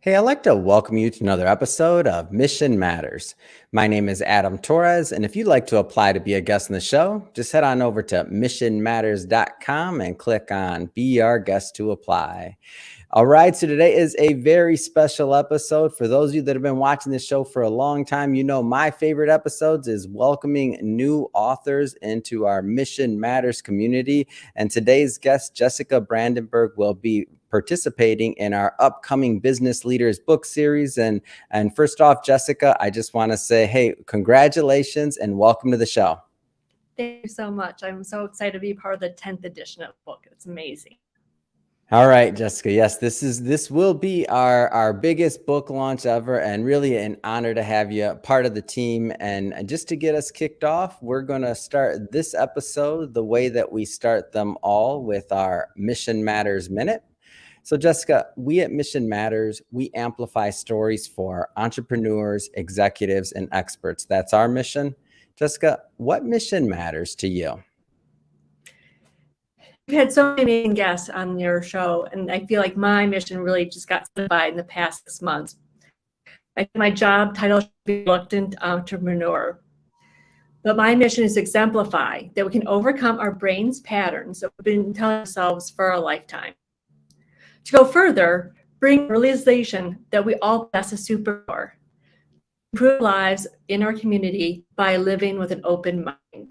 Hey, I'd like to welcome you to another episode of Mission Matters. My name is Adam Torres, and if you'd like to apply to be a guest on the show, just head on over to missionmatters.com and click on Be Our Guest to apply. All right, so today is a very special episode. For those of you that have been watching this show for a long time, you know my favorite episodes is welcoming new authors into our Mission Matters community. And today's guest, Jessica Brandenburg, will be participating in our upcoming Business Leaders book series. And first off, Jessica, I just want to say, hey, congratulations and welcome to the show. Thank you so much. I'm so excited to be part of the 10th edition of the book. It's amazing. All right, Jessica. Yes, this will be our biggest book launch ever, and really an honor to have you part of the team. And just to get us kicked off, we're going to start this episode the way that we start them all, with our Mission Matters Minute. So, Jessica, we at Mission Matters, we amplify stories for entrepreneurs, executives, and experts. That's our mission. Jessica, what mission matters to you? You've had so many amazing guests on your show, and I feel like my mission really just got solidified in the past 6 months. My job title should be Reluctant Entrepreneur. But my mission is to exemplify that we can overcome our brain's patterns that we've been telling ourselves for a lifetime. To go further, bring realization that we all possess a superpower. Improve lives in our community by living with an open mind.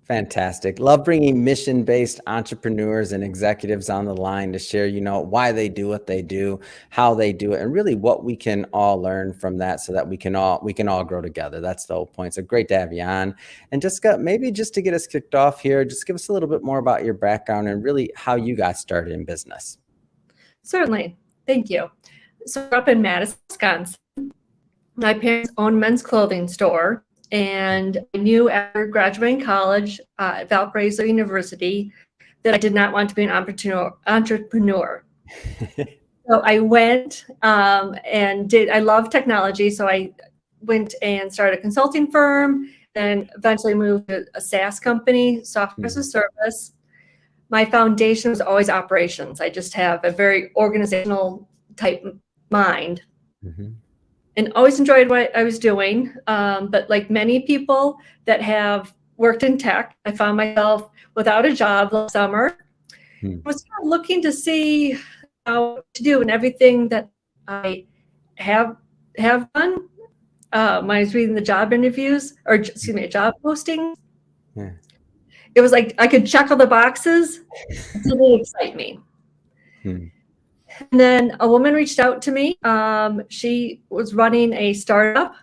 Fantastic. Love bringing mission-based entrepreneurs and executives on the line to share, why they do what they do, how they do it, and really what we can all learn from that so that we can all grow together. That's the whole point. So great to have you on. And Jessica, maybe just to get us kicked off here, just give us a little bit more about your background and really how you got started in business. Certainly. Thank you. So I grew up in Madison, Wisconsin. My parents owned a men's clothing store. And I knew after graduating college at Valparaiso University that I did not want to be an entrepreneur. So I went I love technology. So I went and started a consulting firm, then eventually moved to a SaaS company, software as a service. My foundation was always operations. I just have a very organizational type mind. Mm-hmm. And always enjoyed what I was doing. But like many people that have worked in tech, I found myself without a job last summer. I was kind of looking to see how to do, and everything that I have done. When I was reading the job interviews, job postings. Yeah. It was like I could check all the boxes. It didn't excite me. And then a woman reached out to me. She was running a startup,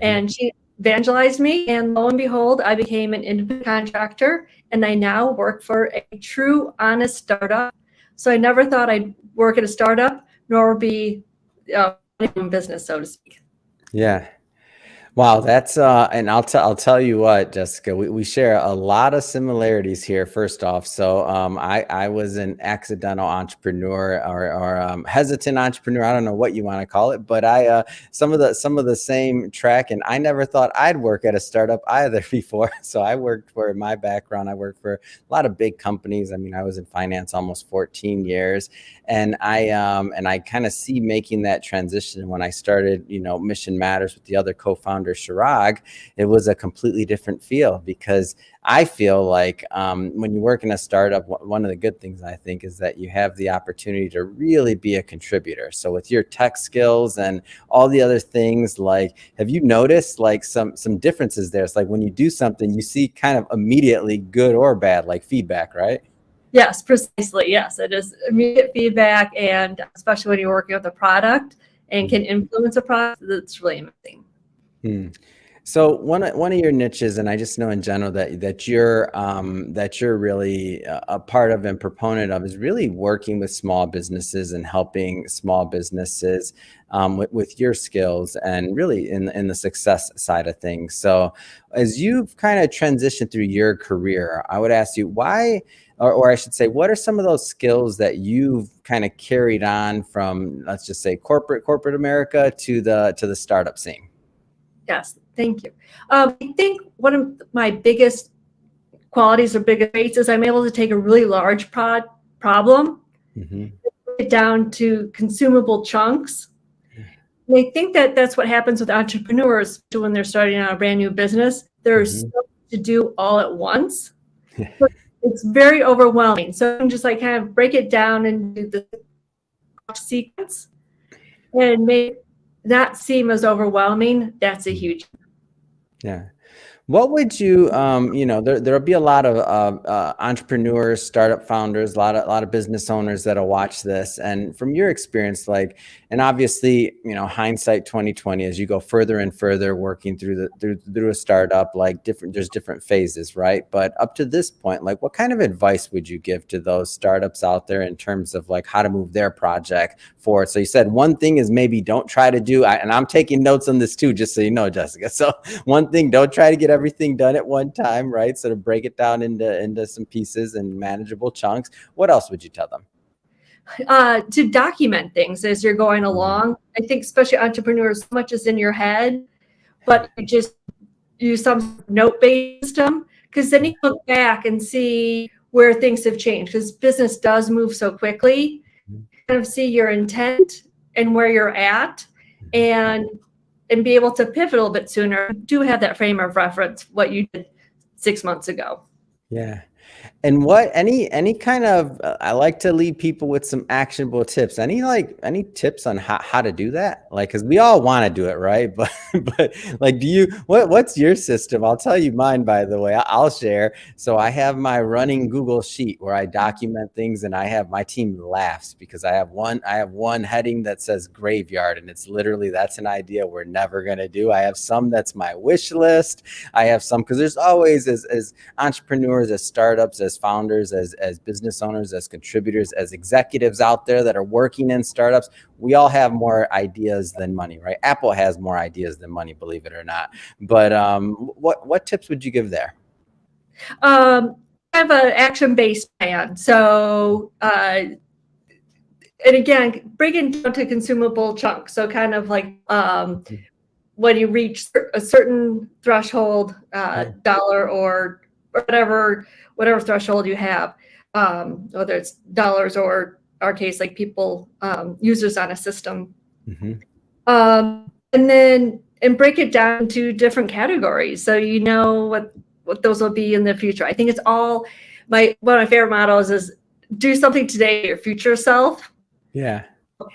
and she evangelized me. And lo and behold, I became an independent contractor, and I now work for a true, honest startup. So I never thought I'd work at a startup, nor be in business, so to speak. Yeah. Wow, that's and I'll tell you what, Jessica, we share a lot of similarities here. First off, so I was an accidental entrepreneur or hesitant entrepreneur. I don't know what you want to call it, but I some of the same track, and I never thought I'd work at a startup either before. So I worked for my background. I worked for a lot of big companies. I mean, I was in finance almost 14 years, and I kind of see making that transition when I started, Mission Matters with the other co-founder Shirag. It was a completely different feel, because I feel like when you work in a startup, one of the good things I think is that you have the opportunity to really be a contributor. So with your tech skills and all the other things, like, have you noticed like some differences there? It's like when you do something, you see kind of immediately, good or bad, like feedback, right? Yes, precisely. Yes, it is immediate feedback, and especially when you're working with a product and can influence a product, that's really amazing. So one of your niches, and I just know in general that you're really a part of and proponent of, is really working with small businesses and helping small businesses with your skills and really in the success side of things. So as you've kind of transitioned through your career, I would ask you why, or I should say, what are some of those skills that you've kind of carried on from, let's just say, corporate America to the startup scene? Yes, thank you. I think one of my biggest qualities or biggest traits is I'm able to take a really large problem, it down to consumable chunks. And I think that that's what happens with entrepreneurs when they're starting out a brand new business. There's so much to do all at once. But it's very overwhelming. So you can just like kind of break it down into the sequence and make that seem as overwhelming. That's a huge. Yeah. What would you, there'll be a lot of entrepreneurs, startup founders, a lot of business owners that'll watch this. And from your experience, like, and obviously, hindsight 2020, as you go further and further working through a startup, like there's different phases, right? But up to this point, like, what kind of advice would you give to those startups out there in terms of like how to move their project forward? So you said one thing is maybe don't try to do, and I'm taking notes on this too, just so you know, Jessica. So one thing, don't try to get everything done at one time, right? So to break it down into some pieces and manageable chunks. What else would you tell them? To document things as you're going along. I think especially entrepreneurs, so much is in your head, but you just use some note-based system, because then you look back and see where things have changed, because business does move so quickly. Kind of see your intent and where you're at, and be able to pivot a little bit sooner. Do have that frame of reference, what you did 6 months ago. Yeah. And what, any kind of, I like to lead people with some actionable tips. Any tips on how to do that? Like, cause we all want to do it, right? But like, what's your system? I'll tell you mine, by the way. I'll share. So I have my running Google sheet where I document things, and I have, my team laughs because I have one heading that says graveyard, and it's literally, that's an idea we're never going to do. I have some that's my wish list. I have some, cause there's always, as entrepreneurs, as startups, as founders, as business owners, as contributors, as executives out there that are working in startups, we all have more ideas than money, right? Apple has more ideas than money, believe it or not. But what tips would you give there? I have an action-based plan. So, and again, bring it down to consumable chunks. So kind of like when you reach a certain threshold, dollar or whatever threshold you have, whether it's dollars or our case, like people, users on a system. And break it down to different categories. So you know what those will be in the future. I think it's all one of my favorite models is do something today for your future self. Yeah.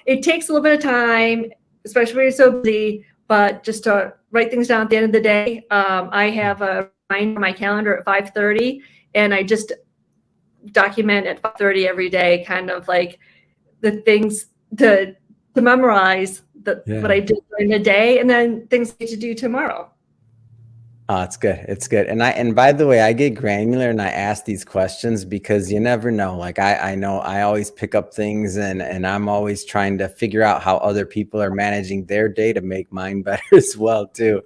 It takes a little bit of time, especially when you're so busy, but just to write things down at the end of the day. I have a reminder on my calendar at 5:30, and I just document at 5:30 every day, kind of like the things to memorize what I did during the day, and then things I need to do tomorrow. Oh, it's good. It's good. And by the way, I get granular and I ask these questions because you never know. Like I know I always pick up things, and I'm always trying to figure out how other people are managing their day to make mine better as well too.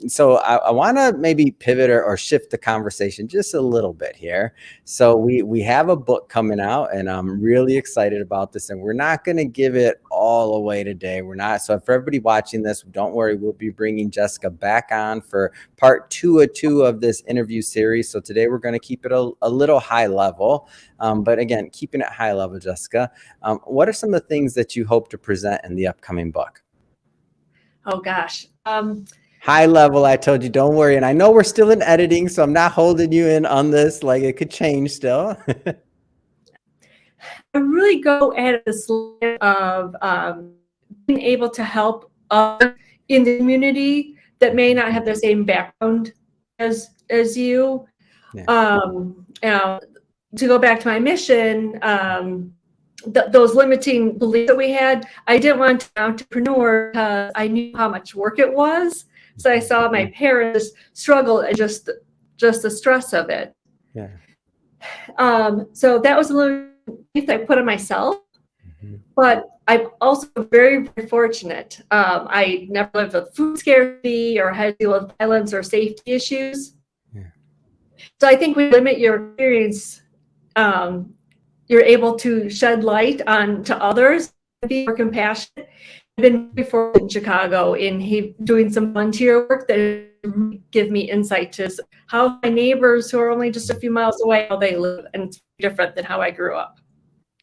So I want to maybe pivot or shift the conversation just a little bit here. So we have a book coming out, and I'm really excited about this, and we're not going to give it all away today. We're not. So for everybody watching this, don't worry, we'll be bringing Jessica back on for part two of this interview series. So today we're going to keep it a little high level. But again, keeping it high level, Jessica, what are some of the things that you hope to present in the upcoming book? Oh gosh. High level, I told you, don't worry. And I know we're still in editing, so I'm not holding you in on this. Like, it could change still. I really go at this of being able to help others in the community that may not have the same background as you. Yeah. To go back to my mission, those limiting beliefs that we had, I didn't want to be an entrepreneur because I knew how much work it was. So I saw my parents struggle and just the stress of it. Yeah. So that was a little belief I put on myself. But I'm also very, very fortunate. I never lived with food scarcity or had to deal with violence or safety issues. Yeah. So I think we limit your experience. You're able to shed light on to others, be more compassionate. I've been before in Chicago doing some volunteer work that give me insight to how my neighbors who are only just a few miles away, how they live, and it's different than how I grew up.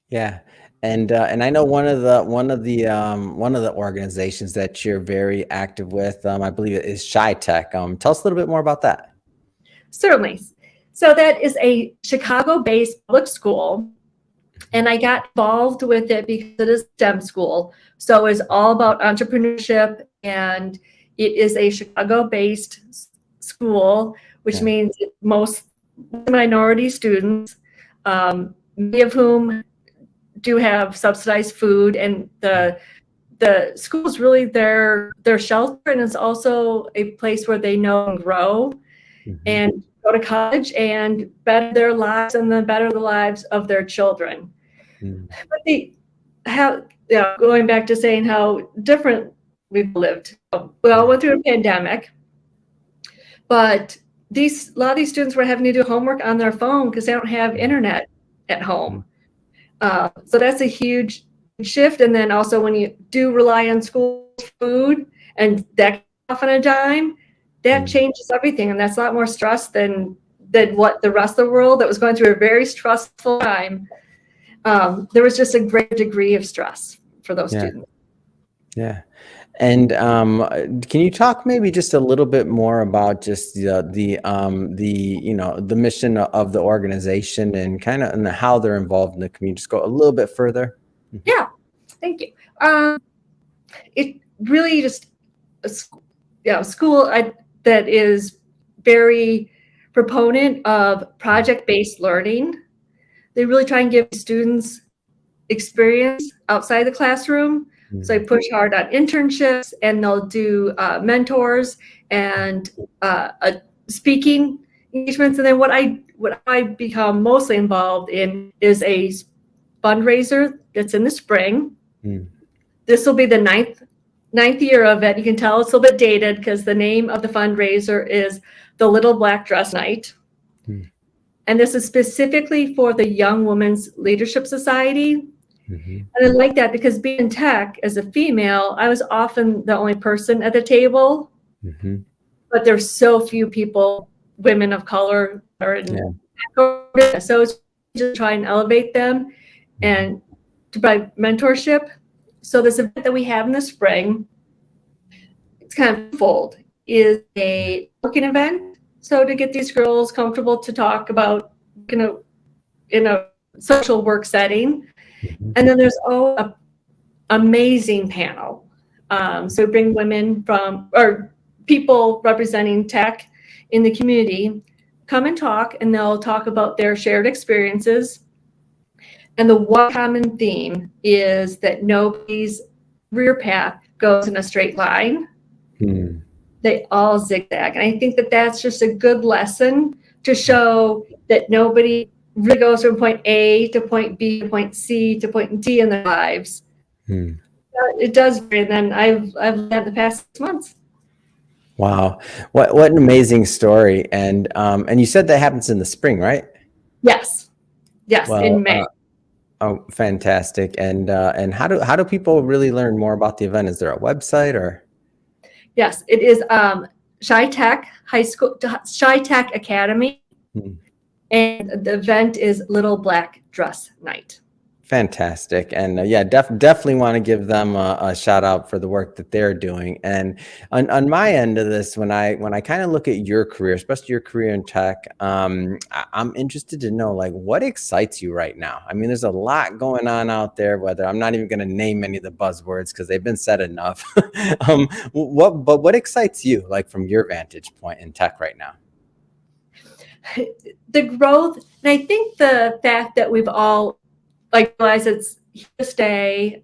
Yeah. And I know one of the organizations that you're very active with, I believe it is Chi Tech. Tell us a little bit more about that. Certainly. So that is a Chicago-based public school, and I got involved with it because it is a STEM school. So it's all about entrepreneurship, and it is a Chicago-based school, which Yeah. means most minority students, many of whom do have subsidized food, and the school is really their shelter, and it's also a place where they know and grow Mhm. and go to college and better their lives and then better the lives of their children. Mm. But going back to saying how different we've lived. We all went through a pandemic, but a lot of these students were having to do homework on their phone because they don't have internet at home. So that's a huge shift. And then also when you do rely on school food and that off on a dime, that changes everything. And that's a lot more stress than what the rest of the world that was going through a very stressful time. There was just a great degree of stress for those Yeah. students. Yeah. And can you talk maybe just a little bit more about just the mission of the organization and kind of and how they're involved in the community? Just go a little bit further. Yeah, thank you. It really just school that is very proponent of project-based learning. They really try and give students experience outside the classroom. So they push hard on internships, and they'll do mentors and speaking engagements. And then what I become mostly involved in is a fundraiser that's in the spring. This will be the ninth year of it. You can tell it's a little bit dated because the name of the fundraiser is the Little Black Dress Night. And this is specifically for the Young Women's Leadership Society. And I like that because being in tech as a female, I was often the only person at the table. But there's so few people, women of color, are in so it's just try and elevate them and to provide mentorship. So this event that we have in the spring, it's kind of twofold, is a networking event. So to get these girls comfortable to talk about, in a social work setting. And then there's an amazing panel. So bring women or people representing tech in the community, come and talk, and they'll talk about their shared experiences. And the one common theme is that nobody's career path goes in a straight line. They all zigzag. And I think that that's just a good lesson to show that nobody really goes from point A to point B to point C to point D in their lives. It does vary. And then I've had the past 6 months. Wow, what an amazing story! And you said that happens in the spring, right? Yes, Well, in May. Oh, fantastic! And how do people really learn more about the event? Is there a website or? Yes, it is Chi Tech High School, Chi Tech Academy, and the event is Little Black Dress Night. Fantastic. And yeah, definitely want to give them a shout out for the work that they're doing. And on my end of this, when I kind of look at your career, especially your career in tech, I'm interested to know, like, what excites you right now? I mean, there's a lot going on out there, whether I'm not even going to name any of the buzzwords because they've been said enough. What excites you, like, from your vantage point in tech right now? The growth, and I think the fact that we've all realize it's here to stay.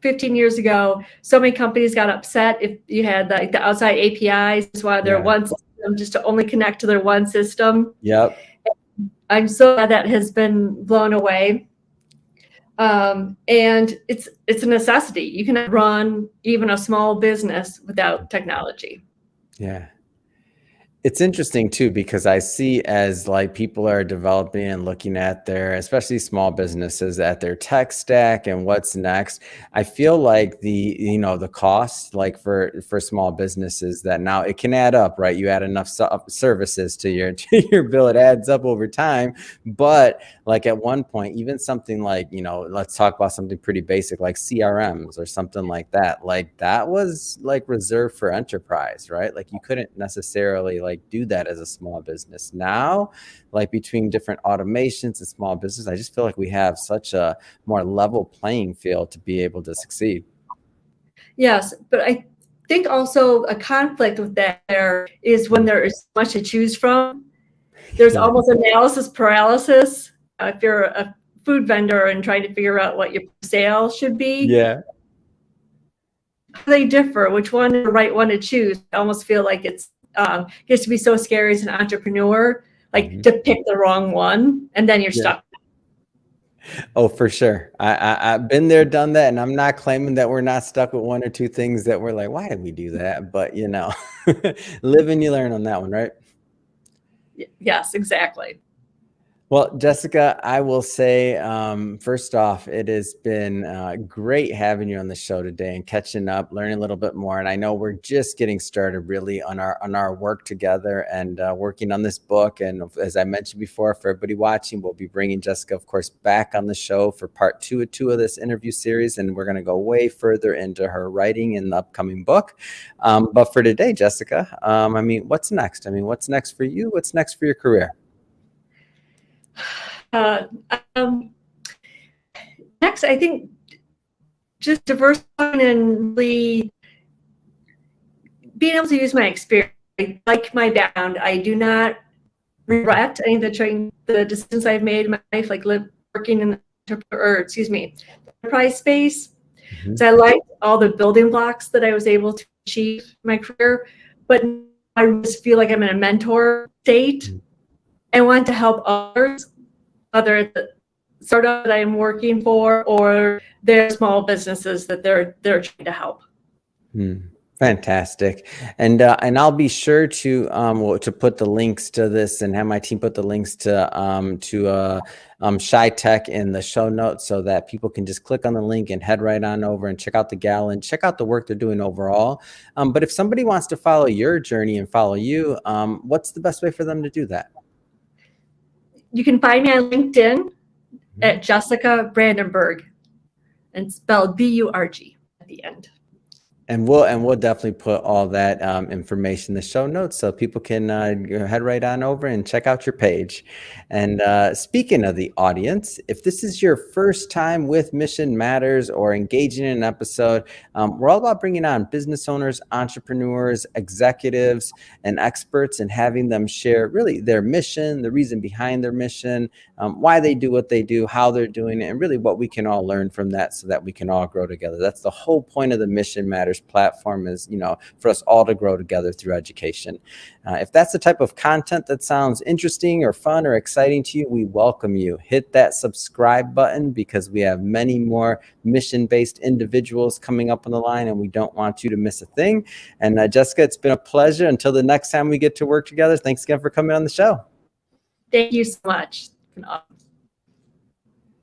15 years ago, so many companies got upset if you had like the outside APIs, why their one system, just to only connect to their one system. Yep. I'm so glad that has been blown away. And it's a necessity. You cannot run even a small business without technology. Yeah. It's interesting too, because I see as like people are developing and looking at their, especially small businesses, at their tech stack and what's next. I feel like the cost, like for small businesses, that now it can add up, right? You add enough services to your to your bill, it adds up over time. But like at one point, even something like, let's talk about something pretty basic like CRMs or something like that. Like that was like reserved for enterprise, right? Like you couldn't necessarily like do that as a small business. Now, like between different automations and small business, I just feel like we have such a more level playing field to be able to succeed. Yes, but I think also a conflict with that there is when there is much to choose from. There's Yeah. almost analysis paralysis. If you're a food vendor and trying to figure out what your sale should be, Yeah. they differ. Which one is the right one to choose? I almost feel like it's gets to be so scary as an entrepreneur, like Mhm. to pick the wrong one, and then you're Yeah. stuck. Oh, for sure. I've been there, done that, and I'm not claiming that we're not stuck with one or two things that we're like, why did we do that? But live and you learn on that one, right? Yes, exactly. Well, Jessica, I will say, first off, it has been great having you on the show today and catching up, learning a little bit more. And I know we're just getting started really on our work together and working on this book. And as I mentioned before, for everybody watching, we'll be bringing Jessica, of course, back on the show for part two of this interview series, and we're going to go way further into her writing in the upcoming book. But for today, Jessica, I mean, what's next? I mean, what's next for you? What's next for your career? Uh, um, Next, I think just diversifying and really being able to use my experience. I like my background. I do not regret any of the decisions I've made in my life, like working in the enterprise space. Mhm. So I like all the building blocks that I was able to achieve in my career, but I just feel like I'm in a mentor state and want to help others, whether it's the startup that I'm working for or their small businesses that they're trying to help. Fantastic. And I'll be sure to put the links to this and have my team put the links to Shy Tech in the show notes so that people can just click on the link and head right on over and check out the gal and check out the work they're doing overall. But if somebody wants to follow your journey and follow you, what's the best way for them to do that? You can find me on LinkedIn at Jessica Brandenburg, and spelled Burg at the end. And we'll definitely put all that information in the show notes so people can head right on over and check out your page. And speaking of the audience, if this is your first time with Mission Matters or engaging in an episode, we're all about bringing on business owners, entrepreneurs, executives, and experts and having them share really their mission, the reason behind their mission, why they do what they do, how they're doing it, and really what we can all learn from that so that we can all grow together. That's the whole point of the Mission Matters platform, is for us all to grow together through education. If that's the type of content that sounds interesting or fun or exciting to you, we welcome you. Hit that subscribe button because we have many more mission-based individuals coming up on the line and we don't want you to miss a thing. And Jessica, it's been a pleasure. Until the next time we get to work together, thanks again for coming on the show. Thank you so much.